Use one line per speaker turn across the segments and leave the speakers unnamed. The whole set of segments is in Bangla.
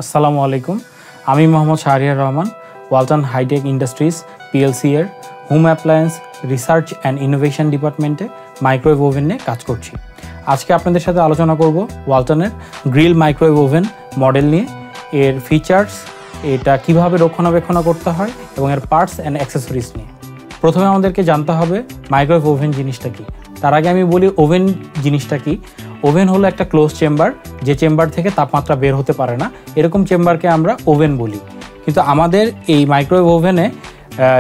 আসসালামু আলাইকুম। আমি Mohammad Shahriar Rahman, Walton high tech industries PLC এর home appliance research and innovation ডিপার্টমেন্টে মাইক্রোওয়েভ ওভেন নিয়ে কাজ করছি। আজকে আপনাদের সাথে আলোচনা করব ওয়ালটনের গ্রিল মাইক্রোওয়েভ ওভেন মডেল নিয়ে, এর ফিচার্স, এটা কিভাবে রক্ষণাবেক্ষণ করতে হয় এবং এর পার্টস অ্যান্ড অ্যাক্সেসরিজ নিয়ে। প্রথমে আমাদেরকে জানতে হবে মাইক্রোওয়েভ ওভেন জিনিসটা কি। তার আগে আমি বলি ওভেন জিনিসটা কি। ওভেন হলো একটা ক্লোজ চেম্বার, যে চেম্বার থেকে তাপমাত্রা বের হতে পারে না, এরকম চেম্বারকে আমরা ওভেন বলি। কিন্তু আমাদের এই মাইক্রোওয়েভ ওভেনে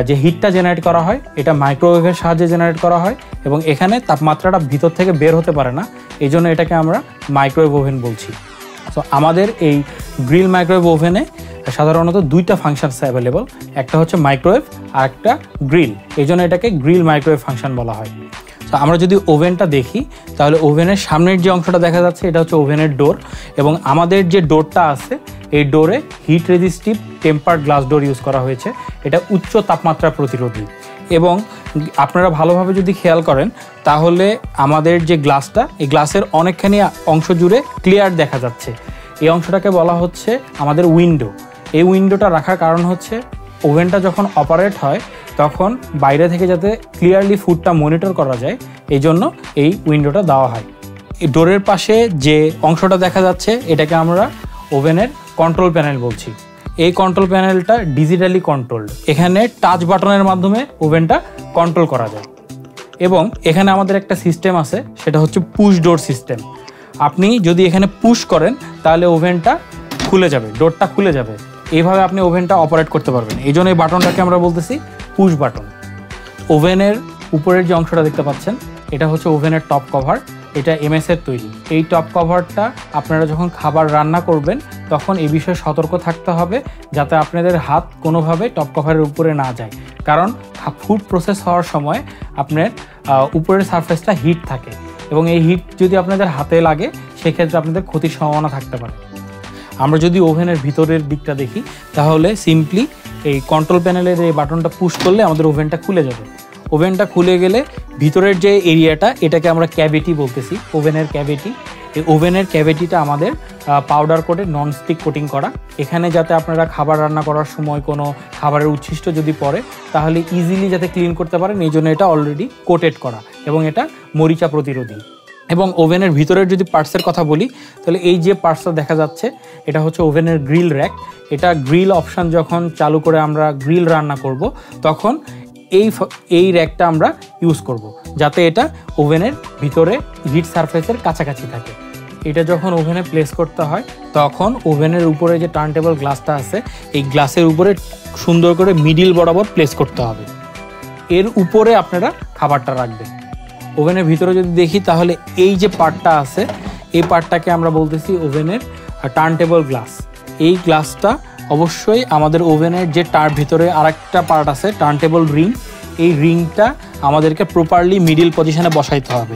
যে হিটটা জেনারেট করা হয় এটা মাইক্রোওয়েভের সাহায্যে জেনারেট করা হয় এবং এখানে তাপমাত্রাটা ভিতর থেকে বের হতে পারে না, এই জন্য এটাকে আমরা মাইক্রোওয়েভ ওভেন বলছি। তো আমাদের এই গ্রিল মাইক্রোওয়েভ ওভেনে সাধারণত দুইটা ফাংশনস অ্যাভেলেবল, একটা হচ্ছে মাইক্রোওয়েভ আর একটা গ্রিল, এই জন্য এটাকে গ্রিল মাইক্রোওয়েভ ফাংশন বলা হয়। তো আমরা যদি ওভেনটা দেখি তাহলে ওভেনের সামনের যে অংশটা দেখা যাচ্ছে এটা হচ্ছে ওভেনের ডোর, এবং আমাদের যে ডোরটা আছে এই ডোরে heat resistive tempered glass door use করা হয়েছে। এটা উচ্চ তাপমাত্রা প্রতিরোধী, এবং আপনারা ভালোভাবে যদি খেয়াল করেন তাহলে আমাদের যে গ্লাসটা, এই গ্লাসের অনেকখানি অংশ জুড়ে ক্লিয়ার দেখা যাচ্ছে। এই অংশটাকে বলা হচ্ছে আমাদের উইন্ডো। এই উইন্ডোটা রাখার কারণ হচ্ছে ওভেনটা যখন অপারেট হয় তখন বাইরে থেকে যাতে ক্লিয়ারলি ফুডটা মনিটর করা যায়, এই জন্য এই উইন্ডোটা দেওয়া হয়। এই ডোরের পাশে যে অংশটা দেখা যাচ্ছে এটাকে আমরা ওভেনের কন্ট্রোল প্যানেল বলছি। এই কন্ট্রোল প্যানেলটা ডিজিটালি কন্ট্রোলড, এখানে টাচ বাটনের মাধ্যমে ওভেনটা কন্ট্রোল করা যায়। এবং এখানে আমাদের একটা সিস্টেম আছে, সেটা হচ্ছে পুশ ডোর সিস্টেম। আপনি যদি এখানে পুশ করেন তাহলে ওভেনটা খুলে যাবে, ডোরটা খুলে যাবে, এইভাবে আপনি ওভেনটা অপারেট করতে পারবেন। এই জন্য এই বাটনটাকে আমরা বলতেছি পুশ বাটন। ওভেনের উপরের যে অংশটা দেখতে পাচ্ছেন এটা হচ্ছে ওভেনের টপ কভার, এটা এমএস এর তৈরি। এই টপ কভারটা আপনারা যখন খাবার রান্না করবেন তখন এই বিষয়ে সতর্ক থাকতে হবে যাতে আপনাদের হাত কোনোভাবে টপ কভারের উপরে না যায়, কারণ ফুড প্রসেস হওয়ার সময় আপনার উপরের সারফেসটা হিট থাকে এবং এই হিট যদি আপনাদের হাতে লাগে সেক্ষেত্রে আপনাদের ক্ষতির সম্ভাবনা থাকতে পারে। আমরা যদি ওভেনের ভিতরের দিকটা দেখি তাহলে সিম্পলি এই কন্ট্রোল প্যানেলের এই বাটনটা পুশ করলে আমাদের ওভেনটা খুলে যাবে। ওভেনটা খুলে গেলে ভিতরের যে এরিয়াটা এটাকে আমরা ক্যাভিটি বলতেছি, ওভেনের ক্যাভিটি। এই ওভেনের ক্যাভিটিটা আমাদের পাউডার কোটে ননস্টিক কোটিং করা, এখানে যাতে আপনারা খাবার রান্না করার সময় কোনো খাবারের উচ্ছিষ্ট যদি পড়ে তাহলে ইজিলি যাতে ক্লিন করতে পারেন, এই জন্য এটা অলরেডি কোটেড করা এবং এটা মরিচা প্রতিরোধী। এবং ওভেনের ভিতরের যদি পার্টসের কথা বলি তাহলে এই যে পার্টসটা দেখা যাচ্ছে এটা হচ্ছে ওভেনের গ্রিল র্যাক। এটা গ্রিল অপশান যখন চালু করে আমরা গ্রিল রান্না করব তখন এই র্যাকটা আমরা ইউজ করব যাতে এটা ওভেনের ভিতরে হিট সারফেসের কাছাকাছি থাকে। এটা যখন ওভেনে প্লেস করতে হয় তখন ওভেনের উপরে যে টার্ন টেবল গ্লাসটা আছে এই গ্লাসের উপরে সুন্দর করে মিডিল বরাবর প্লেস করতে হবে, এর উপরে আপনারা খাবারটা রাখবেন। ওভেনের ভিতরে যদি দেখি তাহলে এই যে পার্টটা আছে এই পার্টটাকে আমরা বলতেছি ওভেনের টার্ন টেবল গ্লাস। এই গ্লাসটা অবশ্যই আমাদের ওভেনের যে তার ভিতরে আরেকটা পার্ট আছে টার্ন টেবল রিং, এই রিংটা আমাদেরকে প্রপারলি মিডিল পজিশনে বসাইতে হবে।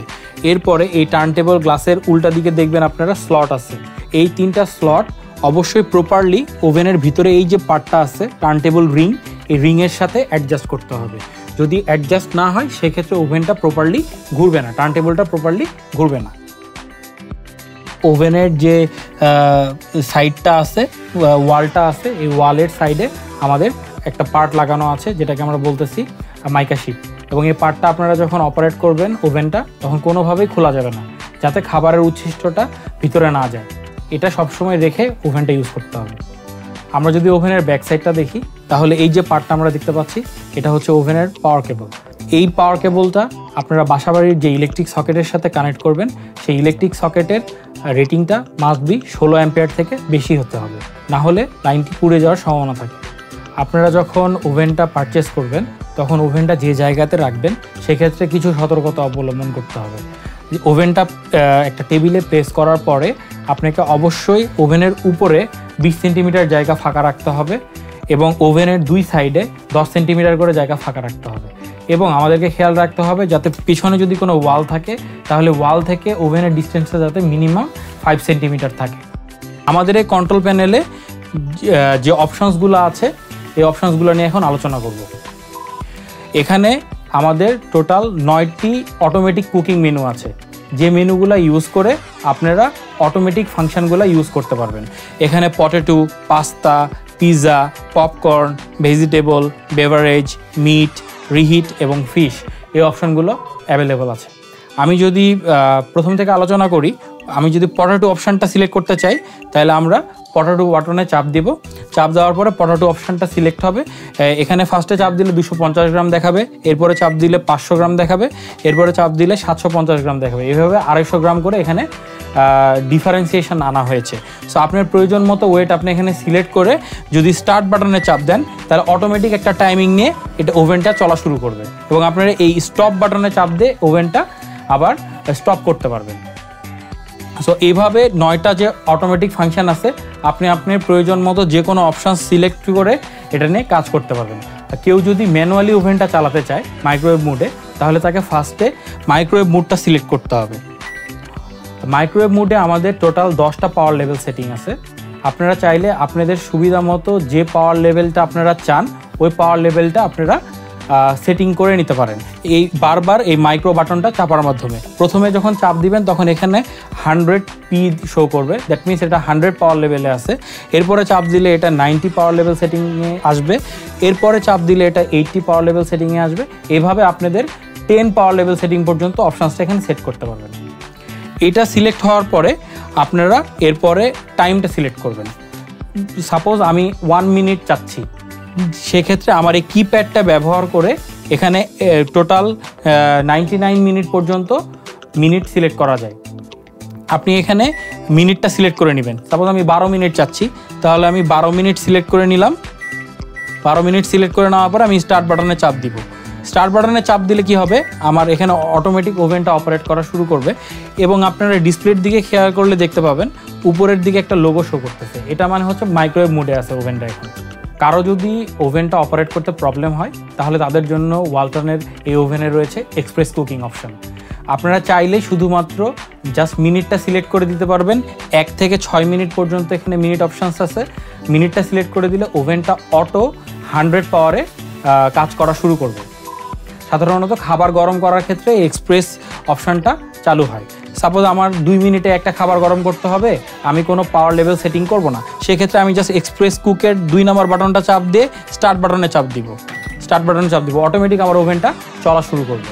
এরপরে এই টার্ন টেবল গ্লাসের উল্টা দিকে দেখবেন আপনারা স্লট আছে, এই তিনটা স্লট অবশ্যই প্রপারলি ওভেনের ভিতরে এই যে পার্টটা আছে টার্ন টেবল রিং, এই রিংয়ের সাথে অ্যাডজাস্ট করতে হবে। যদি অ্যাডজাস্ট না হয় সেক্ষেত্রে ওভেনটা প্রপারলি ঘুরবে না, টার্ন টেবলটা প্রপারলি ঘুরবে না। ওভেনের যে সাইডটা আছে, ওয়ালটা আছে, এই ওয়ালের সাইডে আমাদের একটা পার্ট লাগানো আছে যেটাকে আমরা বলতেছি মাইকা শিট, এবং এই পার্টটা আপনারা যখন অপারেট করবেন ওভেনটা তখন কোনোভাবেই খোলা যাবে না যাতে খাবারের উচ্ছিষ্টটা ভিতরে না যায়। এটা সবসময় রেখে ওভেনটা ইউজ করতে হবে। আমরা যদি ওভেনের ব্যাক সাইডটা দেখি তাহলে এই যে পার্টটা আমরা দেখতে পাচ্ছি এটা হচ্ছে ওভেনের পাওয়ার কেবল। এই পাওয়ার কেবলটা আপনারা বাসাবাড়ির যে ইলেকট্রিক সকেটের সাথে কানেক্ট করবেন সেই ইলেকট্রিক সকেটের রেটিংটা মাস্ট বি 16 অ্যাম্পিয়ার থেকে বেশি হতে হবে, না হলে লাইনটি পুড়ে যাওয়ার সম্ভাবনা থাকে। আপনারা যখন ওভেনটা পারচেস করবেন তখন ওভেনটা যে জায়গাতে রাখবেন সেক্ষেত্রে কিছু সতর্কতা অবলম্বন করতে হবে। ওভেনটা একটা টেবিলে প্লেস করার পরে আপনাকে অবশ্যই ওভেনের উপরে 20 সেন্টিমিটার জায়গা ফাঁকা রাখতে হবে এবং ওভেনের দুই সাইডে 10 সেন্টিমিটার করে জায়গা ফাঁকা রাখতে হবে। এবং আমাদেরকে খেয়াল রাখতে হবে যাতে পিছনে যদি কোনো ওয়াল থাকে তাহলে ওয়াল থেকে ওভেনের ডিস্টেন্সটা যাতে মিনিমাম 5 সেন্টিমিটার থাকে। আমাদের এই কন্ট্রোল প্যানেলে যে অপশনসগুলো আছে এই অপশনসগুলো নিয়ে এখন আলোচনা করব। এখানে আমাদের টোটাল 9টি অটোমেটিক কুকিং মেনু আছে, যে মেনুগুলো ইউজ করে আপনারা অটোমেটিক ফাংশনগুলো ইউজ করতে পারবেন। এখানে potato, pasta, pizza, popcorn, vegetable, beverage, meat, reheat এবং ফিশ এই অপশনগুলো অ্যাভেলেবল আছে। আমি যদি প্রথম থেকে আলোচনা করি, আমি যদি পটেটো অপশানটা সিলেক্ট করতে চাই তাহলে আমরা পটেটো বাটনে চাপ দেব। চাপ দেওয়ার পরে পটেটো অপশানটা সিলেক্ট হবে। এখানে ফার্স্টে চাপ দিলে 250 গ্রাম দেখাবে, এরপরে চাপ দিলে 500 গ্রাম দেখাবে, এরপরে চাপ দিলে 750 গ্রাম দেখাবে। এভাবে 250 গ্রাম করে এখানে ডিফারেন্সিয়েশন আনা হয়েছে। সো আপনার প্রয়োজন মতো ওয়েট আপনি এখানে সিলেক্ট করে যদি স্টার্ট বাটনে চাপ দেন তাহলে অটোমেটিক একটা টাইমিং নিয়ে এটা ওভেনটা চলা শুরু করবে এবং আপনারা এই স্টপ বাটনে চাপ দিয়ে ওভেনটা আবার স্টপ করতে পারবেন। সো এইভাবে 9টা যে অটোমেটিক ফাংশন আছে আপনি আপনার প্রয়োজন মতো যে কোনো অপশান সিলেক্ট করে এটা নিয়ে কাজ করতে পারবেন। কেউ যদি ম্যানুয়ালি ওভেনটা চালাতে চায় মাইক্রোওয়েভ মোডে তাহলে তাকে ফার্স্টে মাইক্রোওয়েভ মোডটা সিলেক্ট করতে হবে। মাইক্রোওয়েভ মোডে আমাদের টোটাল 10টা পাওয়ার লেভেল সেটিং আছে। আপনারা চাইলে আপনাদের সুবিধা মতো যে পাওয়ার লেভেলটা আপনারা চান ওই পাওয়ার লেভেলটা আপনারা সেটিং করে নিতে পারেন এই বারবার এই মাইক্রো বাটনটা চাপার মাধ্যমে। প্রথমে যখন চাপ দিবেন তখন এখানে 100p শো করবে, দ্যাট মিনস এটা 100 পাওয়ার লেভেলে আছে। এরপরে চাপ দিলে এটা 90 পাওয়ার লেভেল সেটিংয়ে আসবে, এরপরে চাপ দিলে এটা 80 পাওয়ার লেভেল সেটিংয়ে আসবে। এভাবে আপনাদের 10 পাওয়ার লেভেল সেটিং পর্যন্ত অপশানসটা এখানে সেট করতে পারবেন। এটা সিলেক্ট হওয়ার পরে আপনারা এরপরে টাইমটা সিলেক্ট করবেন। সাপোজ আমি 1 মিনিট চাচ্ছি, সেক্ষেত্রে আমার এই কিপ্যাডটা ব্যবহার করে এখানে টোটাল 99 মিনিট পর্যন্ত মিনিট সিলেক্ট করা যায়। আপনি এখানে মিনিটটা সিলেক্ট করে নেবেন। সাপোজ আমি 12 মিনিট চাচ্ছি, তাহলে আমি 12 মিনিট সিলেক্ট করে নিলাম। 12 মিনিট সিলেক্ট করে নেওয়ার পর আমি স্টার্ট বাটনে চাপ দিব। স্টার্ট বাটনে চাপ দিলে কি হবে, আমার এখানে অটোমেটিক ওভেনটা অপারেট করা শুরু করবে এবং আপনারা ডিসপ্লের দিকে খেয়াল করলে দেখতে পাবেন উপরের দিকে একটা লোগো শো করতেছে। এটা মানে হচ্ছে মাইক্রোওয়েভ মোডে আছে ওভেনটা এখন। কারো যদি ওভেনটা অপারেট করতে প্রবলেম হয় তাহলে তাদের জন্য ওয়ালটনের এই ওভেনে রয়েছে এক্সপ্রেস কুকিং অপশন। আপনারা চাইলে শুধুমাত্র জাস্ট মিনিটটা সিলেক্ট করে দিতে পারবেন। 1 থেকে 6 মিনিট পর্যন্ত এখানে মিনিট অপশানস আছে। মিনিটটা সিলেক্ট করে দিলে ওভেনটা অটো 100 পাওয়ারে কাজ করা শুরু করবে। সাধারণত খাবার গরম করার ক্ষেত্রে এই এক্সপ্রেস অপশানটা চালু হয়। সাপোজ আমার 2 মিনিটে একটা খাবার গরম করতে হবে, আমি কোনো পাওয়ার লেভেল সেটিং করব না, সেক্ষেত্রে আমি জাস্ট এক্সপ্রেস কুকের 2 নম্বর বাটনটা চাপ দিয়ে স্টার্ট বাটনে চাপ দিব। স্টার্ট বাটনে চাপ দিব, অটোমেটিক আমার ওভেনটা চলা শুরু করবে।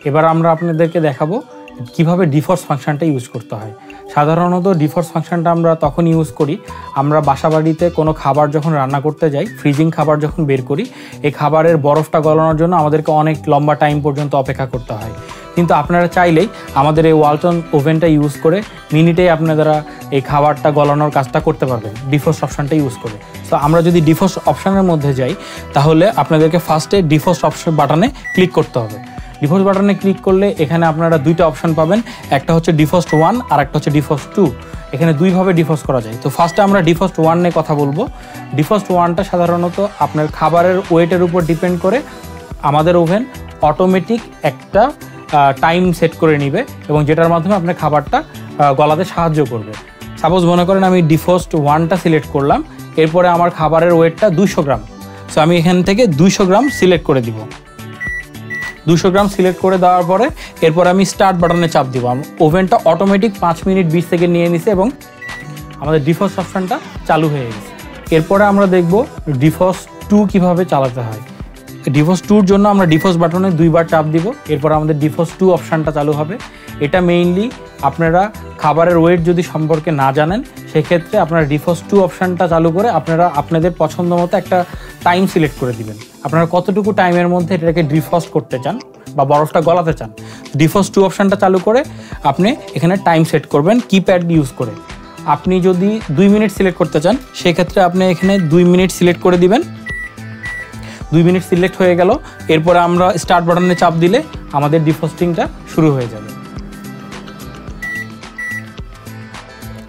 এবার আমরা আপনাদেরকে দেখাবো কিভাবে ডিফরস্ট ফাংশনটা ইউজ করতে হয়। সাধারণত ডিফরস্ট ফাংশনটা আমরা তখন ইউজ করি আমরা বাসাবাড়িতে কোনো খাবার যখন রান্না করতে যাই, ফ্রিজিং খাবার যখন বের করি, এই খাবারের বরফটা গলানোর জন্য আমাদেরকে অনেক লম্বা টাইম পর্যন্ত অপেক্ষা করতে হয়। কিন্তু আপনারা চাইলেই আমাদের এই ওয়ালটন ওভেনটা ইউজ করে মিনিটেই আপনারা এই খাবারটা গলানোর কাজটা করতে পারবেন ডিফরস্ট অপশানটা ইউজ করে। সো আমরা যদি ডিফরস্ট অপশানের মধ্যে যাই তাহলে আপনাদেরকে ফার্স্টে ডিফরস্ট অপশন বাটনে ক্লিক করতে হবে। ডিফরস্ট বাটনে ক্লিক করলে এখানে আপনারা 2টা অপশন পাবেন, একটা হচ্ছে ডিফরস্ট 1 আর একটা হচ্ছে ডিফরস্ট 2। এখানে 2ভাবে ডিফরস্ট করা যায়। তো ফার্স্টে আমরা ডিফরস্ট 1 নিয়ে কথা বলবো। ডিফরস্ট 1টা সাধারণত আপনার খাবারের ওয়েটের উপর ডিপেন্ড করে আমাদের ওভেন অটোমেটিক একটা টাইম সেট করে নেবে এবং যেটার মাধ্যমে আপনার খাবারটা গলাতে সাহায্য করবে। সাপোজ মনে করেন আমি ডিফরস্ট 1টা সিলেক্ট করলাম, এরপরে আমার খাবারের ওয়েটটা 200 গ্রাম। সো আমি এখান থেকে 200 গ্রাম সিলেক্ট করে দিব। 200 গ্রাম সিলেক্ট করে দেওয়ার পরে এরপর আমি স্টার্ট বাটনে চাপ দিব। ওভেনটা অটোমেটিক 5 মিনিট 20 সেকেন্ড নিয়ে নিছে এবং আমাদের ডিফরস্ট অপশানটা চালু হয়ে গেছে। এরপরে আমরা দেখব ডিফরস্ট 2 কীভাবে চালাতে হয়। ডিফরস্ট 2-র জন্য আমরা ডিফরস্ট বাটনে 2বার চাপ দিব, এরপর আমাদের ডিফরস্ট 2 অপশানটা চালু হবে। এটা মেইনলি আপনারা খাবারের ওয়েট যদি সম্পর্কে না জানেন সেক্ষেত্রে আপনারা ডিফরস্ট 2 অপশানটা চালু করে আপনারা আপনাদের পছন্দ মতো একটা টাইম সিলেক্ট করে দিবেন। আপনারা কতটুকু টাইমের মধ্যে এটাকে ডিফ্রস্ট করতে চান বা বরফটা গলাতে চান। ডিফরস্ট 2 অপশানটা চালু করে আপনি এখানে টাইম সেট করবেন কিপ্যাড ইউজ করে। আপনি যদি 2 মিনিট সিলেক্ট করতে চান সেক্ষেত্রে আপনি এখানে 2 মিনিট সিলেক্ট করে দিবেন। 2 মিনিট সিলেক্ট হয়ে গেল, এরপরে আমরা স্টার্ট বাটনে চাপ দিলে আমাদের ডিফ্রস্টিংটা শুরু হয়ে যাবে।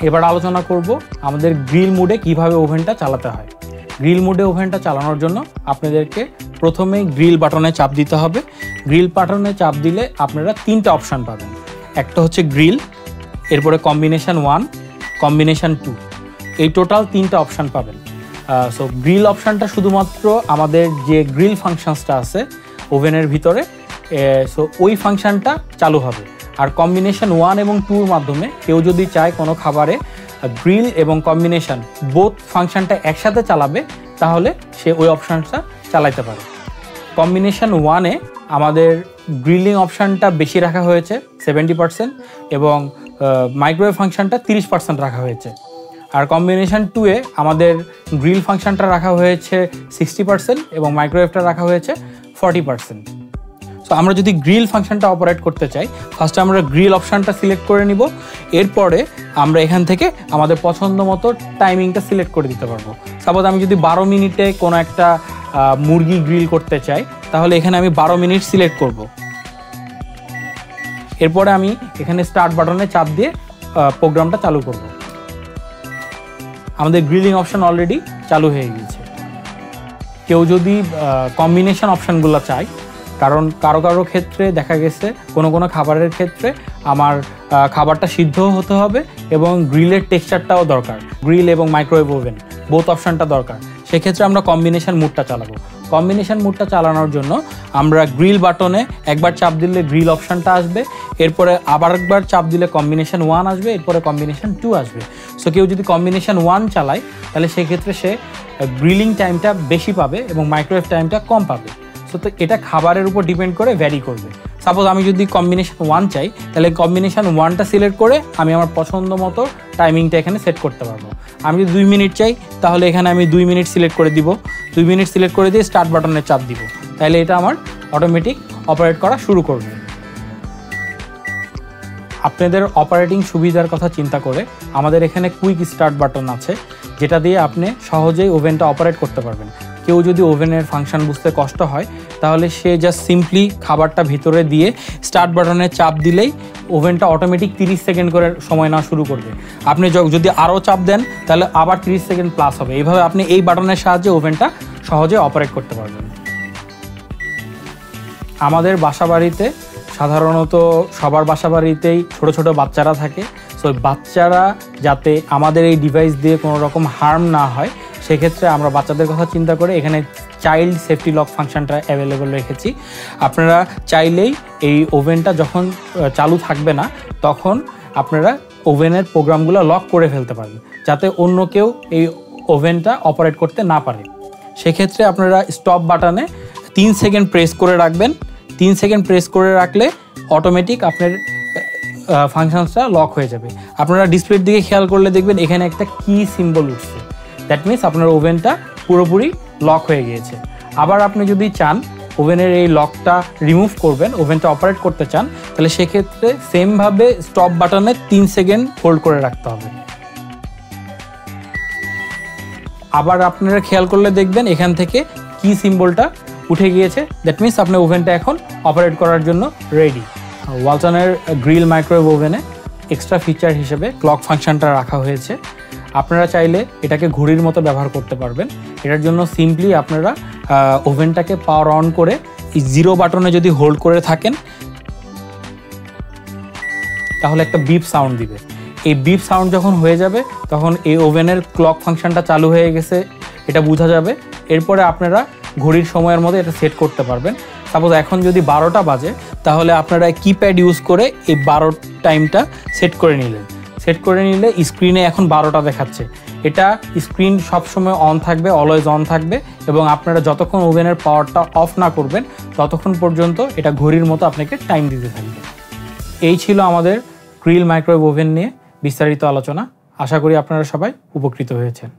এবার আলোচনা করব আমাদের গ্রিল মোডে কিভাবে ওভেনটা চালাতে হয়। গ্রিল মোডে ওভেনটা চালানোর জন্য আপনাদেরকে প্রথমেই গ্রিল বাটনে চাপ দিতে হবে। গ্রিল বাটনে চাপ দিলে আপনারা 3টা অপশান পাবেন। একটা হচ্ছে গ্রিল, এরপরে কম্বিনেশন 1, কম্বিনেশন 2, এই টোটাল 3টা অপশান পাবেন। সো গ্রিল অপশানটা শুধুমাত্র আমাদের যে গ্রিল ফাংশনসটা আছে ওভেনের ভিতরে, সো ওই ফাংশানটা চালু হবে। আর কম্বিনেশন 1 এবং 2-র মাধ্যমে কেউ যদি চায় কোনো খাবারে গ্রিল এবং কম্বিনেশন বোথ ফাংশনটা একসাথে চালাবে তাহলে সে ওই অপশানটা চালাতে পারে। কম্বিনেশন 1-এ আমাদের গ্রিলিং অপশানটা বেশি রাখা হয়েছে 70% এবং মাইক্রোওয়েভ ফাংশনটা 30% রাখা হয়েছে। আর কম্বিনেশন 2-এ আমাদের গ্রিল ফাংশনটা রাখা হয়েছে 60% এবং মাইক্রোওয়েভটা রাখা হয়েছে 40%। সো আমরা যদি গ্রিল ফাংশনটা অপারেট করতে চাই, ফার্স্টে আমরা গ্রিল অপশানটা সিলেক্ট করে নিব, এরপরে আমরা এখান থেকে আমাদের পছন্দ মতো টাইমিংটা সিলেক্ট করে দিতে পারবো। সাপোজ আমি যদি 12 মিনিটে কোনো একটা মুরগি গ্রিল করতে চাই, তাহলে এখানে আমি 12 মিনিট সিলেক্ট করব। এরপরে আমি এখানে স্টার্ট বাটনে চাপ দিয়ে প্রোগ্রামটা চালু করব। আমাদের গ্রিলিং অপশান অলরেডি চালু হয়ে গিয়েছে। কেউ যদি কম্বিনেশন অপশানগুলো চায়, কারণ কারো কারো ক্ষেত্রে দেখা গেছে কোনো খাবারের ক্ষেত্রে আমার খাবারটা সিদ্ধ হতে হবে এবং গ্রিলের টেক্সচারটাও দরকার, গ্রিল এবং মাইক্রোওয়েভ ওভেন বোথ অপশানটা দরকার, সেক্ষেত্রে আমরা কম্বিনেশন মুডটা চালাবো। কম্বিনেশন মুডটা চালানোর জন্য আমরা গ্রিল বাটনে একবার চাপ দিলে গ্রিল অপশানটা আসবে, এরপরে আবার একবার চাপ দিলে কম্বিনেশন 1 আসবে, এরপরে কম্বিনেশন 2 আসবে। সো কেউ যদি কম্বিনেশন 1 চালায় তাহলে সেক্ষেত্রে সে গ্রিলিং টাইমটা বেশি পাবে এবং মাইক্রোওয়েভ টাইমটা কম পাবে। সো তো এটা খাবারের উপর ডিপেন্ড করে ভ্যারি করবে। সাপোজ আমি যদি কম্বিনেশন 1 চাই, তাহলে কম্বিনেশন 1টা সিলেক্ট করে আমি আমার পছন্দ মতো টাইমিংটা এখানে সেট করতে পারবো। আমি যদি 2 মিনিট চাই, তাহলে এখানে আমি 2 মিনিট সিলেক্ট করে দিব, 2 মিনিট সিলেক্ট করে দিয়ে স্টার্ট বাটনে চাপ দিব, তাহলে এটা আমার অটোমেটিক অপারেট করা শুরু করবে। আপনাদের অপারেটিং সুবিধার কথা চিন্তা করে আমাদের এখানে কুইক স্টার্ট বাটন আছে, যেটা দিয়ে আপনি সহজেই ওভেনটা অপারেট করতে পারবেন। কেউ যদি ওভেনের ফাংশন বুঝতে কষ্ট হয়, তাহলে সে জাস্ট সিম্পলি খাবারটা ভিতরে দিয়ে স্টার্ট বাটনে চাপ দিলেই ওভেনটা অটোমেটিক 30 সেকেন্ড করে সময় নেওয়া শুরু করবে। আপনি যদি আরও চাপ দেন তাহলে আবার 30 সেকেন্ড প্লাস হবে। এইভাবে আপনি এই বাটনের সাহায্যে ওভেনটা সহজে অপারেট করতে পারবেন। আমাদের বাসাবাড়িতে সাধারণত সবার বাসাবাড়িতেই ছোট ছোট বাচ্চারা থাকে। সো বাচ্চারা যাতে আমাদের এই ডিভাইস দিয়ে কোনো রকম হার্ম না হয়, সেক্ষেত্রে আমরা বাচ্চাদের কথা চিন্তা করে এখানে চাইল্ড সেফটি লক ফাংশনটা অ্যাভেলেবল রেখেছি। আপনারা চাইলেই এই ওভেনটা যখন চালু থাকবে না, তখন আপনারা ওভেনের প্রোগ্রামগুলো লক করে ফেলতে পারেন, যাতে অন্য কেউ এই ওভেনটা অপারেট করতে না পারে। সেক্ষেত্রে আপনারা স্টপ বাটনে 3 সেকেন্ড প্রেস করে রাখবেন। 3 সেকেন্ড প্রেস করে রাখলে অটোমেটিক আপনার ফাংশনসটা লক হয়ে যাবে। আপনারা ডিসপ্লের দিকে খেয়াল করলে দেখবেন এখানে একটা কি সিম্বল উঠছে, দ্যাট মিনস আপনার ওভেনটা পুরোপুরি লক হয়ে গিয়েছে। আবার আপনি যদি চান ওভেনের এই লকটা রিমুভ করবেন, ওভেনটা অপারেট করতে চান, তাহলে সেক্ষেত্রে সেমভাবে স্টপ বাটনে 3 সেকেন্ড হোল্ড করে রাখতে হবে। আবার আপনারা খেয়াল করলে দেখবেন এখান থেকে কি সিম্বলটা উঠে গিয়েছে, দ্যাট মিনস আপনার ওভেনটা এখন অপারেট করার জন্য রেডি। ওয়ালটনের গ্রিল মাইক্রোওয়েভ ওভেনে এক্সট্রা ফিচার হিসেবে ক্লক ফাংশনটা রাখা হয়েছে। আপনারা চাইলে এটাকে ঘড়ির মতো ব্যবহার করতে পারবেন। এটার জন্য সিম্পলি আপনারা ওভেনটাকে পাওয়ার অন করে 0 বাটনে যদি হোল্ড করে থাকেন, তাহলে একটা বিপ সাউন্ড দিবে। এই বিপ সাউন্ড যখন হয়ে যাবে, তখন এই ওভেনের ক্লক ফাংশনটা চালু হয়ে গেছে এটা বোঝা যাবে। এরপরে আপনারা ঘড়ির সময়ের মধ্যে এটা সেট করতে পারবেন। সাপোজ এখন যদি 12টা বাজে, তাহলে আপনারা কিপ্যাড ইউজ করে এই 12 টাইমটা সেট করে নিলেন। সেট করে নিলে স্ক্রিনে এখন 12টা দেখাচ্ছে। এটা স্ক্রিন সবসময় অন থাকবে, অলওয়েজ অন থাকবে, এবং আপনারা যতক্ষণ ওভেনের পাওয়ারটা অফ না করবেন ততক্ষণ পর্যন্ত এটা ঘড়ির মতো আপনাকে টাইম দিতে থাকবে। এই ছিল আমাদের গ্রিল মাইক্রোওয়েভ ওভেন নিয়ে বিস্তারিত আলোচনা। আশা করি আপনারা সবাই উপকৃত হয়েছেন।